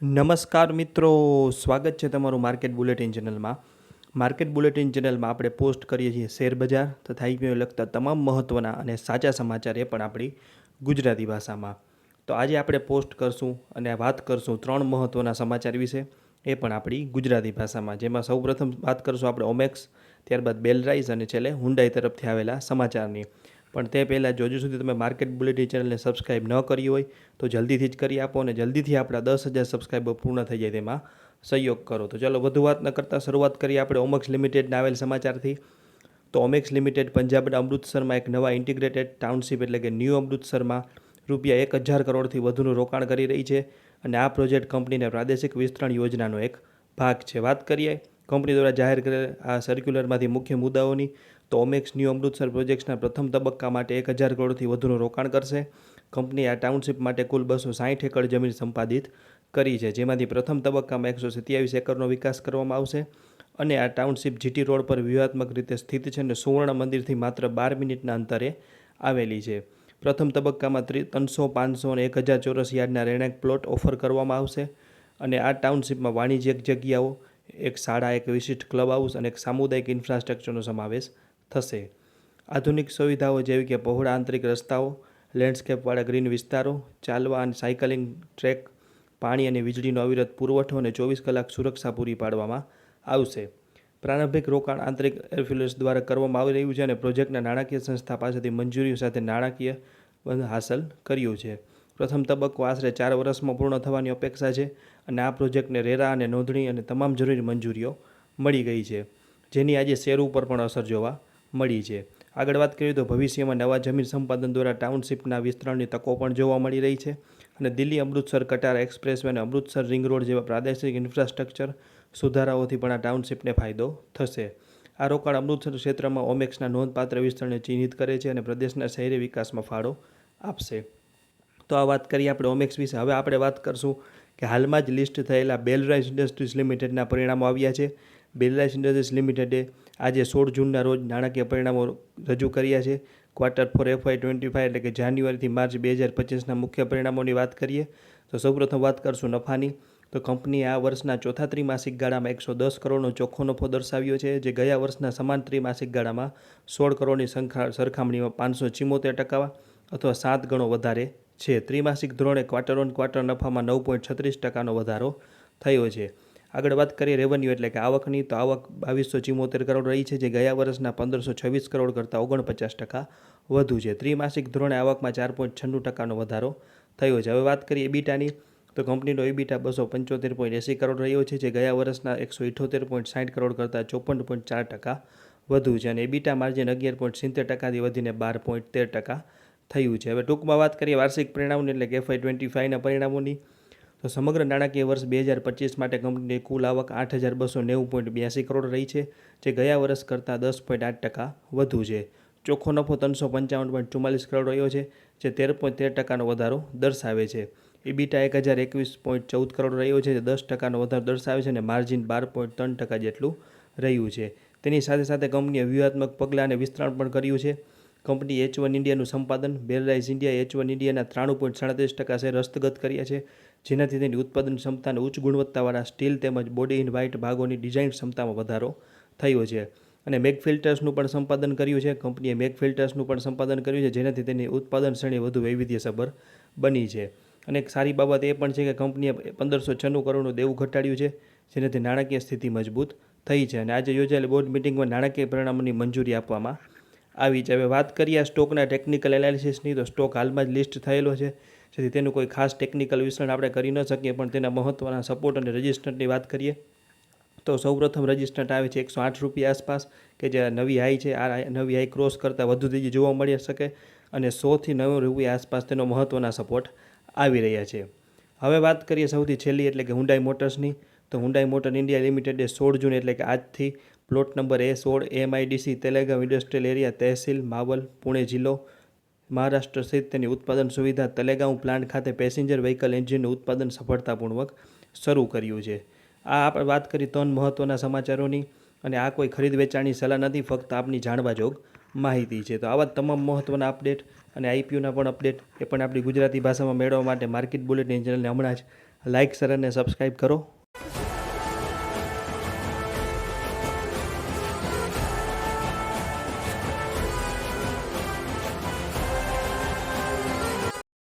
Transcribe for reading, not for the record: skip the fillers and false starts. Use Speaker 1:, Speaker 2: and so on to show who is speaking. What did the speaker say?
Speaker 1: નમસ્કાર મિત્રો, સ્વાગત છે તમારું માર્કેટ બુલેટિન ચેનલમાં. માર્કેટ બુલેટિન ચેનલમાં આપણે પોસ્ટ કરીએ છીએ શેરબજાર તથા આઈપીઓને લગતા તમામ મહત્ત્વના અને સાચા સમાચાર એ પણ આપણી ગુજરાતી ભાષામાં. તો આજે આપણે પોસ્ટ કરશું અને વાત કરશું 3 મહત્ત્વના સમાચાર વિશે, એ પણ આપણી ગુજરાતી ભાષામાં. જેમાં સૌપ્રથમ વાત કરશું આપણે ઓમેક્સ, ત્યારબાદ બેલરાઈઝ અને છેલ્લે હુન્ડાઈ તરફથી આવેલા સમાચારની. પણ તે પહેલાં જો હજુ સુધી તમે માર્કેટ બુલેટિન ચેનલને સબસ્ક્રાઈબ ન કરી હોય તો જલ્દીથી જ કરી આપો અને જલ્દીથી આપણા 10,000 સબસ્ક્રાઈબર પૂર્ણ થઈ જાય તેમાં સહયોગ કરો. તો ચાલો વધુ વાત ન કરતાં શરૂઆત કરીએ આપણે ઓમેક્સ લિમિટેડના આવેલ સમાચારથી. તો ઓમેક્સ લિમિટેડ પંજાબના અમૃતસરમાં એક નવા ઇન્ટિગ્રેટેડ ટાઉનશીપ એટલે કે ન્યૂ અમૃતસરમાં ₹1,000 કરોડથી વધુનું રોકાણ કરી રહી છે અને આ પ્રોજેક્ટ કંપનીના પ્રાદેશિક વિસ્તરણ યોજનાનો એક ભાગ છે. વાત કરીએ કંપની દ્વારા જાહેર કરેલ આ સર્ક્યુલરમાંથી મુખ્ય મુદ્દાઓની, તો ઓમેક્સ ન્યૂ અમૃતસર પ્રોજેક્ટ્સના પ્રથમ તબક્કા માટે 1,000 કરોડથી વધુનું રોકાણ કરશે. કંપનીએ આ ટાઉનશીપ માટે કુલ 260 એકર જમીન સંપાદિત કરી છે, જેમાંથી પ્રથમ તબક્કામાં 127 એકરનો વિકાસ કરવામાં આવશે અને આ ટાઉનશીપ જીટી રોડ પર વ્યૂહાત્મક રીતે સ્થિત છે અને સુવર્ણ મંદિરથી માત્ર 12 મિનિટના અંતરે આવેલી છે. પ્રથમ તબક્કામાં 300, 500 અને 1,000 ચોરસ યાર્ડના રહેણાંક પ્લોટ ઓફર કરવામાં આવશે અને આ ટાઉનશીપમાં વાણિજ્યક જગ્યાઓ, એક શાળા, એક વિશિષ્ટ ક્લબ હાઉસ અને એક સામુદાયિક ઇન્ફ્રાસ્ટ્રક્ચરનો સમાવેશ થશે. આધુનિક સુવિધાઓ જેવી કે પહોળા આંતરિક રસ્તાઓ, લેન્ડસ્કેપવાળા ગ્રીન વિસ્તારો, ચાલવા અને સાયકલિંગ ટ્રેક, પાણી અને વીજળીનો અવિરત પુરવઠો અને 24 કલાક સુરક્ષા પૂરી પાડવામાં આવશે. પ્રારંભિક રોકાણ આંતરિક એફિલિએટ્સ દ્વારા કરવામાં આવી રહ્યું છે અને પ્રોજેક્ટના નાણાકીય સંસ્થા પાસેથી મંજૂરીઓ સાથે નાણાકીય બંધ હાંસલ કર્યું છે. પ્રથમ તબક્કો આશરે 4 વર્ષમાં પૂર્ણ થવાની અપેક્ષા છે અને આ પ્રોજેક્ટને રેરા અને નોંધણી અને તમામ જરૂરી મંજૂરીઓ મળી ગઈ છે, જેની આજે શેર ઉપર પણ અસર જોવા મળી છે. આગળ વાત કરીએ તો ભવિષ્યમાં નવા જમીન સંપાદન દ્વારા ટાઉનશીપના વિસ્તરણની તકો પણ જોવા મળી રહી છે અને દિલ્હી અમૃતસર કટારા એક્સપ્રેસવે અને અમૃતસર રિંગ રોડ જેવા પ્રાદેશિક ઇન્ફ્રાસ્ટ્રક્ચર સુધારાઓથી પણ આ ટાઉનશીપને ફાયદો થશે. આ રોકાણ અમૃતસર ક્ષેત્રમાં ઓમેક્સના નોંધપાત્ર વિસ્તરણને ચિહ્નિત કરે છે અને પ્રદેશના શહેરી વિકાસમાં ફાળો આપશે. તો આ વાત કરીએ આપણે ઓમેક્સ વિશે. હવે આપણે વાત કરશું કે હાલમાં જ લિસ્ટ થયેલા બેલરાઈઝ ઇન્ડસ્ટ્રીઝ લિમિટેડના પરિણામો આવ્યા છે. બેલરાઈઝ ઇન્ડસ્ટ્રીઝ લિમિટેડે આજે 16 જૂનના રોજ નાણાકીય પરિણામો રજૂ કર્યા છે. ક્વાર્ટર ફોર FY25 એટલે કે જાન્યુઆરીથી માર્ચ 2025ના મુખ્ય પરિણામોની વાત કરીએ તો સૌપ્રથમ વાત કરશું નફાની. તો કંપનીએ આ વર્ષના ચોથા ત્રિમાસિક ગાળામાં 110 કરોડનો ચોખ્ખો નફો દર્શાવ્યો છે, જે ગયા વર્ષના સમાન ત્રિમાસિક ગાળામાં 16 કરોડની સરખામણીમાં 574% અથવા 7 ગણો વધારે છે. ત્રિમાસિક ધોરણે ક્વાર્ટર ઓન ક્વાર્ટર નફામાં 9.36%નો વધારો થયો છે. આગળ વાત કરીએ રેવન્યુ એટલે કે આવકની, તો આવક 2,274 કરોડ રહી છે, જે ગયા વર્ષના 1,526 કરોડ કરતાં 49% વધુ છે. ત્રિમાસિક ધોરણે આવકમાં 4.96%નો વધારો થયો છે. હવે વાત કરીએ ઇબીટાની, તો કંપનીનો ઇબીટા 275.80 કરોડ રહ્યો છે, જે ગયા વર્ષના 178.60 કરોડ કરતાં 54.4% વધુ છે અને ઇબીટા માર્જિન 11.70%થી વધીને 12.13% થયું છે. હવે ટૂંકમાં વાત કરીએ વાર્ષિક પરિણામોની એટલે કે FY25ના પરિણામોની, તો સમગ્ર નાણાકીય વર્ષ 2025 માટે કંપનીની કુલ આવક 8,290.82 કરોડ રહી છે, જે ગયા વર્ષ કરતાં 10.8% વધુ છે. ચોખ્ખો નફો 355.44 કરોડ રહ્યો છે, જે 13.13%નો વધારો દર્શાવે છે. ઇબીટા 1,021.14 કરોડ રહ્યો છે, જે 10%નો વધારો દર્શાવે છે અને માર્જિન 12.3% જેટલું રહ્યું છે. તેની સાથે સાથે કંપનીએ વ્યૂહાત્મક પગલાં અને વિસ્તરણ પણ કર્યું છે. કંપનીએ H1 ઇન્ડિયાનું સંપાદન, બેલરાઈઝ ઇન્ડિયાએ H1 ઇન્ડિયાના 93.37% શેર હસ્તગત કર્યા છે, જેનાથી તેની ઉત્પાદન ક્ષમતા અને ઉચ્ચ ગુણવત્તાવાળા સ્ટીલ તેમજ બોડી ઇન વ્હાઇટ ભાગોની ડિઝાઇન ક્ષમતામાં વધારો થયો છે. અને મેગ ફિલ્ટર્સનું પણ સંપાદન કર્યું છે. કંપનીએ મેગ ફિલ્ટર્સનું પણ સંપાદન કર્યું છે, જેનાથી તેની ઉત્પાદન શ્રેણી વધુ વૈવિધ્યસભર બની છે. અને એક સારી બાબત એ પણ છે કે કંપનીએ 1,596 કરોડનું દેવું ઘટાડ્યું છે, જેનાથી નાણાકીય સ્થિતિ મજબૂત થઈ છે અને આજે યોજાયેલી બોર્ડ મિટિંગમાં નાણાકીય પરિણામોની મંજૂરી આપવામાં આવી છે. હવે વાત કરીએ આ સ્ટોકના ટેકનિકલ એનાલિસિસની, તો સ્ટોક હાલમાં જ લિસ્ટ થયેલો છે, જેથી તેનું કોઈ ખાસ ટેકનિકલ વિશ્લેષણ આપણે કરી ન શકીએ, પણ તેના મહત્ત્વના સપોર્ટ અને રેઝિસ્ટન્સની વાત કરીએ તો સૌપ્રથમ રેઝિસ્ટન્ટ આવે છે ₹108 આસપાસ, કે જે નવી હાઈ છે. આ નવી હાઈ ક્રોસ કરતાં વધુ તેજી જોવા મળી શકે અને ₹100થી ₹90 આસપાસ તેનો મહત્ત્વના સપોર્ટ આવી રહ્યા છે. હવે વાત કરીએ સૌથી છેલ્લી એટલે કે હુન્ડાઈ મોટર્સની, તો હુન્ડાઈ મોટર ઇન્ડિયા લિમિટેડે 16 જૂન એટલે કે આજથી plot number A16 AMIDC Talegaon industrial area, તહેસીલ માવલ, પુણે જિલ્લો, મહારાષ્ટ્ર સ્થિત તેની ઉત્પાદન સુવિધા તલેગાંવ પ્લાન્ટ ખાતે પેસેન્જર વ્હીકલ એન્જિનનું ઉત્પાદન સફળતાપૂર્વક શરૂ કર્યું છે. આ આપણે વાત કરી 3 મહત્ત્વના સમાચારોની અને આ કોઈ ખરીદ વેચાણની સલાહ નથી, ફક્ત આપની જાણવા જોગ માહિતી છે. તો આવા તમામ મહત્ત્વના અપડેટ અને આઈપીઓના પણ અપડેટ એ પણ આપણી ગુજરાતી ભાષામાં મેળવવા માટે માર્કેટ બુલેટિન ચેનલને હમણાં જ લાઇક શેર અને સબસ્ક્રાઈબ કરો.